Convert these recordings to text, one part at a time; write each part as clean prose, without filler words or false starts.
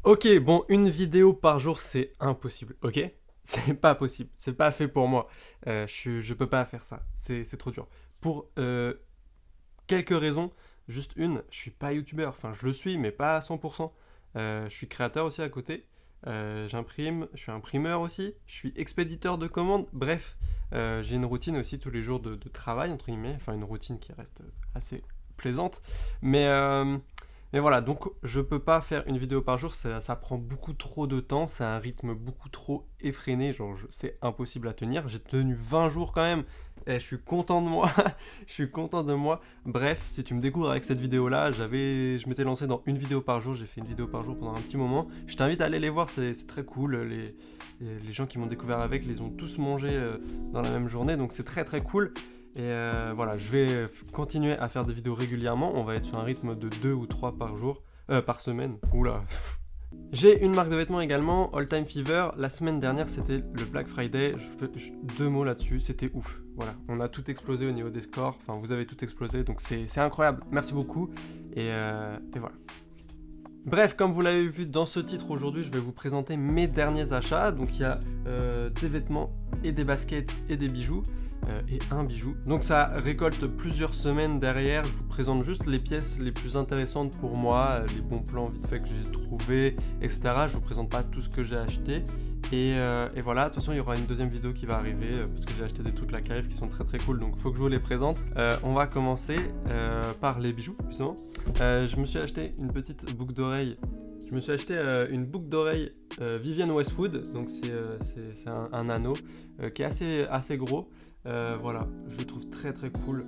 Ok, bon, une vidéo par jour, c'est impossible, ok? C'est pas possible, c'est pas fait pour moi. Je peux pas faire ça, c'est trop dur. Pour quelques raisons, juste une, je suis pas youtubeur, enfin je le suis, mais pas à 100%. Je suis créateur aussi à côté, j'imprime, je suis imprimeur aussi, je suis expéditeur de commandes, bref, j'ai une routine aussi tous les jours de travail, entre guillemets, enfin une routine qui reste assez plaisante, mais... mais voilà, donc je peux pas faire une vidéo par jour, ça prend beaucoup trop de temps, c'est un rythme beaucoup trop effréné, genre c'est impossible à tenir. J'ai tenu 20 jours quand même, et je suis content de moi, je suis content de moi. Bref, si tu me découvres avec cette vidéo là, je m'étais lancé dans une vidéo par jour, j'ai fait une vidéo par jour pendant un petit moment. Je t'invite à aller les voir, c'est très cool, les gens qui m'ont découvert avec les ont tous mangés dans la même journée, donc c'est très très cool. Et voilà, je vais continuer à faire des vidéos régulièrement. On va être sur un rythme de 2 ou 3 par jour, par semaine. Oula. J'ai une marque de vêtements également, All Time Fever. La semaine dernière, c'était le Black Friday. Deux mots là-dessus, c'était ouf. Voilà, on a tout explosé au niveau des scores. Enfin, vous avez tout explosé, donc c'est incroyable. Merci beaucoup. Et voilà. Bref, comme vous l'avez vu dans ce titre, aujourd'hui je vais vous présenter mes derniers achats. Donc il y a des vêtements et des baskets et des bijoux et un bijou. Donc ça récolte plusieurs semaines derrière. Je vous présente juste les pièces les plus intéressantes pour moi, les bons plans vite fait que j'ai trouvés, etc. Je vous présente pas tout ce que j'ai acheté. Et voilà, de toute façon il y aura une deuxième vidéo qui va arriver parce que j'ai acheté des trucs là qui arrivent qui sont très très cool, donc il faut que je vous les présente. On va commencer par les bijoux justement. Je me suis acheté une petite boucle d'oreille. Je me suis acheté une boucle d'oreille Vivienne Westwood, donc c'est un anneau qui est assez gros. Voilà, je le trouve très très cool.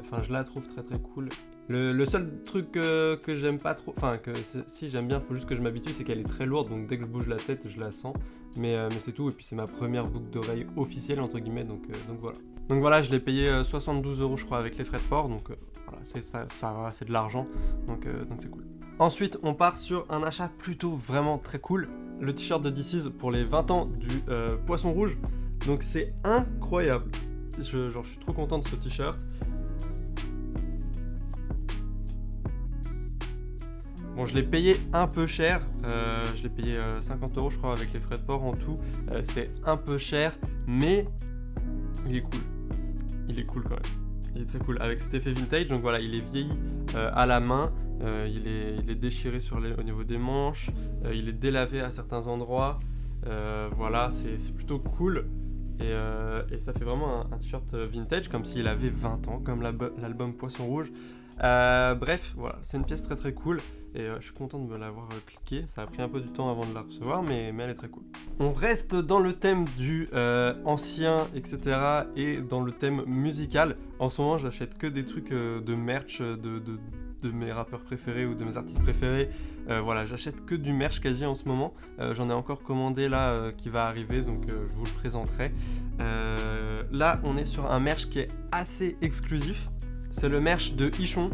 Enfin, je la trouve très très cool. Le seul truc que j'aime pas trop, enfin que si j'aime bien, faut juste que je m'habitue, c'est qu'elle est très lourde, donc dès que je bouge la tête, je la sens. Mais c'est tout, et puis c'est ma première boucle d'oreille officielle entre guillemets, donc voilà. Donc voilà, je l'ai payé 72 € je crois avec les frais de port, donc voilà, ça va, c'est de l'argent, donc c'est cool. Ensuite, on part sur un achat plutôt vraiment très cool, le t-shirt de This Is pour les 20 ans du Poisson Rouge. Donc c'est incroyable. Je suis trop content de ce t-shirt. Bon, je l'ai payé un peu cher. Je l'ai payé 50 € je crois avec les frais de port en tout. C'est un peu cher, mais il est cool. Il est cool quand même. Il est très cool avec cet effet vintage. Donc voilà, il est vieilli à la main. Il est déchiré au niveau des manches. Il est délavé à certains endroits. Voilà, c'est plutôt cool. Et ça fait vraiment un t-shirt vintage, comme s'il avait 20 ans, comme l'album Poisson Rouge. Bref, voilà, c'est une pièce très très cool. Et je suis content de me l'avoir cliqué. Ça a pris un peu du temps avant de la recevoir, mais elle est très cool. On reste dans le thème du ancien, etc. et dans le thème musical. En ce moment, j'achète que des trucs de merch de mes rappeurs préférés ou de mes artistes préférés. Voilà, j'achète que du merch quasi en ce moment. J'en ai encore commandé là qui va arriver, donc je vous le présenterai. Là, on est sur un merch qui est assez exclusif. C'est le merch de Ichon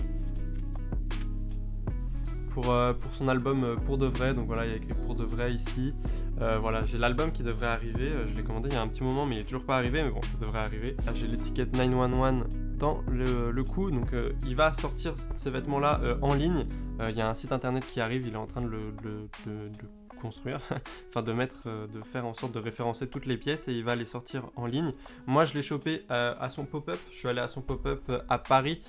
pour son album Pour de vrai. Donc voilà, il y a écrit Pour de vrai ici. Voilà, j'ai l'album qui devrait arriver. Je l'ai commandé il y a un petit moment, mais il est toujours pas arrivé. Mais bon, ça devrait arriver. Là, j'ai l'étiquette 911 dans le cou. Donc il va sortir ces vêtements-là en ligne. Il y a un site internet qui arrive. Il est en train de le construire, enfin de faire en sorte de référencer toutes les pièces et il va les sortir en ligne. Moi je l'ai chopé à son pop-up, je suis allé à son pop-up à Paris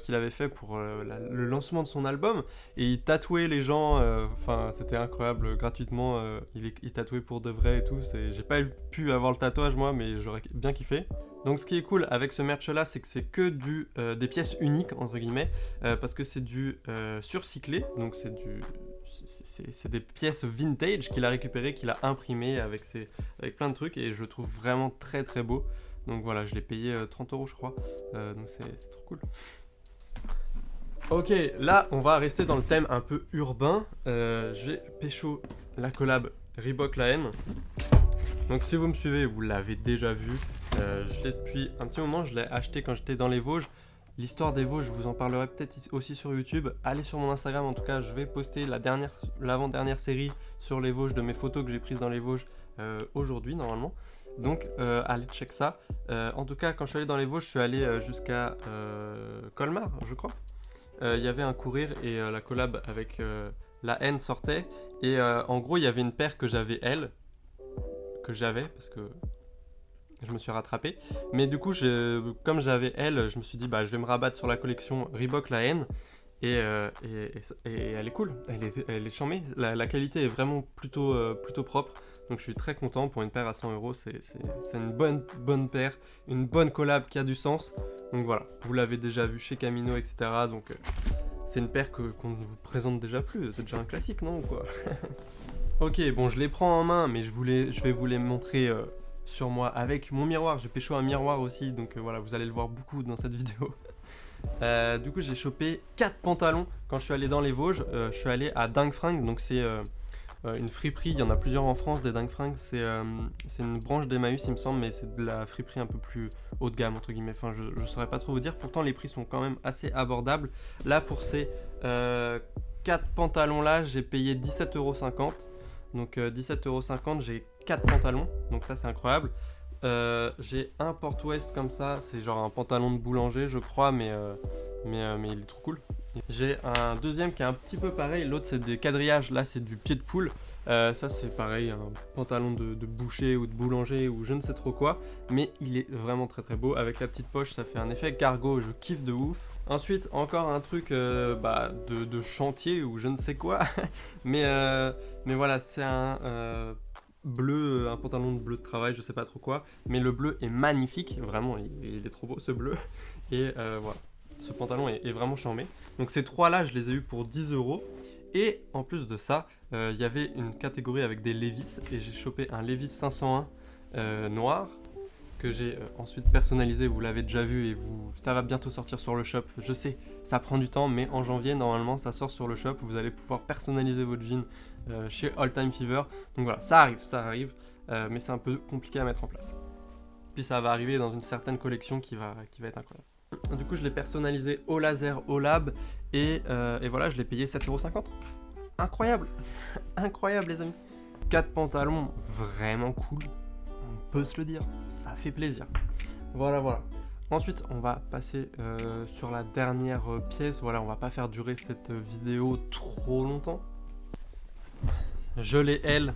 qu'il avait fait pour le lancement de son album et il tatouait les gens, enfin c'était incroyable, gratuitement, il tatouait pour de vrai et tout, j'ai pas pu avoir le tatouage moi mais j'aurais bien kiffé. Donc ce qui est cool avec ce merch là, c'est que c'est que des pièces uniques entre guillemets, parce que c'est du surcyclé, donc c'est des pièces vintage qu'il a récupérées, qu'il a imprimées avec plein de trucs et je le trouve vraiment très très beau. Donc voilà, je l'ai payé 30 € je crois, donc c'est trop cool. Ok, là on va rester dans le thème un peu urbain. J'ai pécho la collab Reebok La Haine. Donc si vous me suivez, vous l'avez déjà vu. Je l'ai depuis un petit moment, je l'ai acheté quand j'étais dans les Vosges. L'histoire des Vosges, je vous en parlerai peut-être aussi sur YouTube. Allez sur mon Instagram, en tout cas, je vais poster l'avant-dernière série sur les Vosges de mes photos que j'ai prises dans les Vosges aujourd'hui, normalement. Donc, allez check ça. En tout cas, quand je suis allé dans les Vosges, je suis allé jusqu'à Colmar, je crois. Il y avait un courir et la collab avec la N sortait. Et en gros, il y avait une paire que j'avais L, parce que je me suis rattrapé. Mais du coup, comme j'avais L, je me suis dit, bah, je vais me rabattre sur la collection Reebok, la N. Et elle est cool, elle est charmée. La qualité est vraiment plutôt propre. Donc je suis très content pour une paire à 100 euros. C'est une bonne paire, une bonne collab qui a du sens. Donc voilà, vous l'avez déjà vu chez Camino, etc. Donc c'est une paire qu'on ne vous présente déjà plus. C'est déjà un classique, non, ou quoi? Ok, bon, je les prends en main, mais je vais vous les montrer sur moi avec mon miroir. J'ai pécho un miroir aussi, donc voilà, vous allez le voir beaucoup dans cette vidéo. Du coup, j'ai chopé 4 pantalons quand je suis allé dans les Vosges. Je suis allé à Dingue Fringues, donc c'est une friperie. Il y en a plusieurs en France, des Dingue Fringues. C'est une branche d'Emmaüs, il me semble, mais c'est de la friperie un peu plus haut de gamme, entre guillemets. Enfin, je saurais pas trop vous dire. Pourtant, les prix sont quand même assez abordables. Là, pour ces 4 pantalons-là, j'ai payé 17,50 €. Donc 17,50 €, j'ai 4 pantalons. Donc ça, c'est incroyable. J'ai un Port-West comme ça, c'est genre un pantalon de boulanger je crois, mais il est trop cool. J'ai un deuxième qui est un petit peu pareil, l'autre c'est des quadrillages, là c'est du pied de poule. Ça c'est pareil, un pantalon de boucher ou de boulanger ou je ne sais trop quoi, mais il est vraiment très très beau, avec la petite poche ça fait un effet cargo, je kiffe de ouf. Ensuite encore un truc de chantier ou je ne sais quoi, mais voilà, c'est un bleu, un pantalon de bleu de travail, je sais pas trop quoi, mais le bleu est magnifique, vraiment, il est trop beau ce bleu, et voilà, ce pantalon est vraiment charmé. Donc ces trois là, je les ai eu pour 10 €, et en plus de ça, il y avait une catégorie avec des Levi's, et j'ai chopé un Levi's 501 noir, que j'ai ensuite personnalisé, vous l'avez déjà vu, et ça va bientôt sortir sur le shop, je sais, ça prend du temps, mais en janvier, normalement, ça sort sur le shop, vous allez pouvoir personnaliser votre jean chez All Time Fever. Donc voilà, ça arrive, mais c'est un peu compliqué à mettre en place. Puis ça va arriver dans une certaine collection qui va être incroyable. Du coup, je l'ai personnalisé au laser, au lab, et voilà, je l'ai payé 7,50 €. Incroyable. Incroyable, les amis. 4 pantalons vraiment cool, on peut se le dire, ça fait plaisir. Voilà. Ensuite, on va passer sur la dernière pièce. Voilà, on va pas faire durer cette vidéo trop longtemps. Je l'ai elle,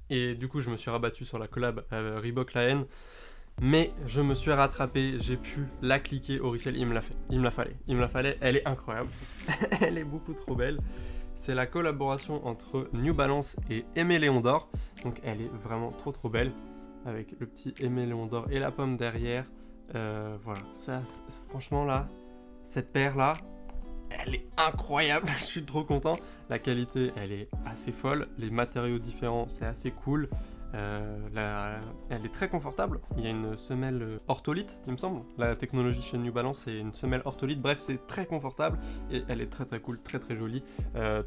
et du coup je me suis rabattu sur la collab Reebok la N, mais je me suis rattrapé, j'ai pu la cliquer au resell, il me la fallait, elle est incroyable, elle est beaucoup trop belle. C'est la collaboration entre New Balance et Aimé Léon d'Or, donc elle est vraiment trop belle, avec le petit Aimé Léon d'Or et la pomme derrière. Voilà, ça, franchement là, cette paire là, elle est incroyable, je suis trop content. La qualité, elle est assez folle. Les matériaux différents, c'est assez cool. Elle est très confortable. Il y a une semelle ortholite, il me semble. La technologie chez New Balance, c'est une semelle ortholite. Bref, c'est très confortable et elle est très cool, très jolie. Elle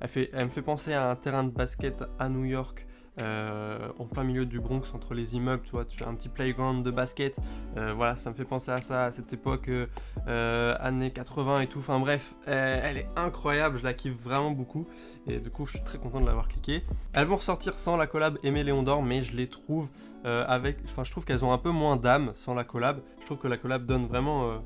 me fait penser à un terrain de basket à New York. En plein milieu du Bronx, entre les immeubles, tu vois, tu as un petit playground de basket, voilà, ça me fait penser à ça, à cette époque années 80 et tout, enfin bref, elle est incroyable, je la kiffe vraiment beaucoup, et du coup je suis très content de l'avoir cliqué. Elles vont ressortir sans la collab Aimé Léon d'Or, mais je les trouve je trouve qu'elles ont un peu moins d'âme sans la collab. Je trouve que la collab donne vraiment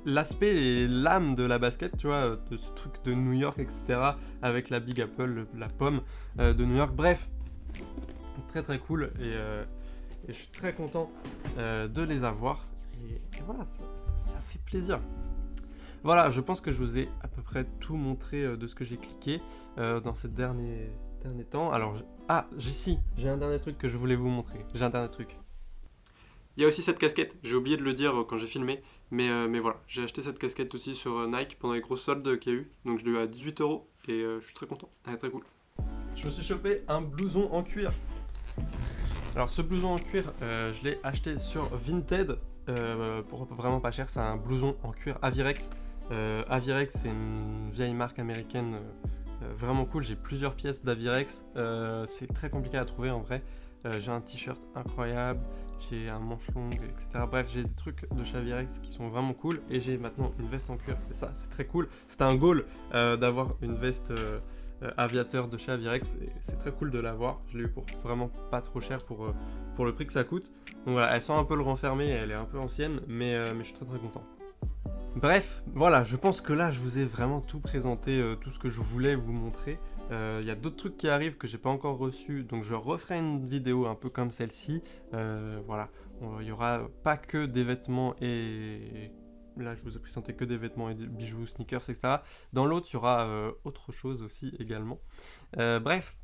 l'aspect et l'âme de la basket, tu vois, de ce truc de New York, etc., avec la Big Apple, la pomme de New York. Bref, très cool, et je suis très content de les avoir, et voilà, ça fait plaisir. Voilà, je pense que je vous ai à peu près tout montré de ce que j'ai cliqué dans ces derniers temps. Alors, j'ai un dernier truc que je voulais vous montrer. Il y a aussi cette casquette, j'ai oublié de le dire quand j'ai filmé, mais voilà, j'ai acheté cette casquette aussi sur Nike pendant les grosses soldes qu'il y a eu, donc je l'ai eu à 18 € et je suis très content, elle est très cool. Je me suis chopé un blouson en cuir. Alors ce blouson en cuir, je l'ai acheté sur Vinted pour vraiment pas cher, c'est un blouson en cuir Avirex. Avirex, c'est une vieille marque américaine vraiment cool, j'ai plusieurs pièces d'Avirex, c'est très compliqué à trouver en vrai. J'ai un t-shirt incroyable, j'ai un manche longue, etc. Bref, j'ai des trucs de chez Avirex qui sont vraiment cool, et j'ai maintenant une veste en cuir, et ça c'est très cool. C'était un goal d'avoir une veste aviateur de chez Avirex, et c'est très cool de l'avoir. Je l'ai eu pour vraiment pas trop cher pour le prix que ça coûte. Donc voilà, elle sent un peu le renfermé, elle est un peu ancienne, mais je suis très content. Bref, voilà, je pense que là, je vous ai vraiment tout présenté, tout ce que je voulais vous montrer. Il y a d'autres trucs qui arrivent que j'ai pas encore reçus, donc je referai une vidéo un peu comme celle-ci. Voilà, il y aura pas que des vêtements et... Là, je vous ai présenté que des vêtements et des bijoux, sneakers, etc. Dans l'autre, il y aura autre chose aussi également. Bref,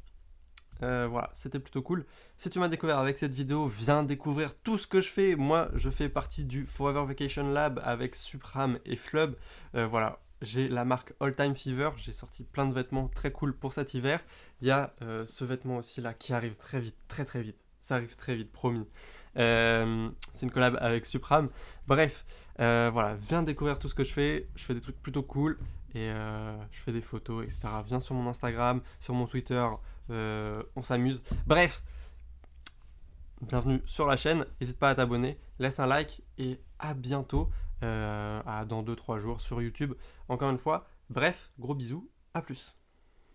voilà, c'était plutôt cool. Si tu m'as découvert avec cette vidéo, viens découvrir tout ce que je fais. Moi, je fais partie du Forever Vacation Lab avec Supram et Flub. Voilà, j'ai la marque All Time Fever. J'ai sorti plein de vêtements très cool pour cet hiver. Il y a ce vêtement aussi là qui arrive très vite, très très vite. Ça arrive très vite, promis. C'est une collab avec Supram. Bref, voilà, viens découvrir tout ce que je fais. Je fais des trucs plutôt cool et je fais des photos, etc. Viens sur mon Instagram, sur mon Twitter. On s'amuse. Bref, bienvenue sur la chaîne. N'hésite pas à t'abonner, laisse un like et à bientôt. Dans 2-3 jours sur YouTube. Encore une fois, bref, gros bisous, à plus.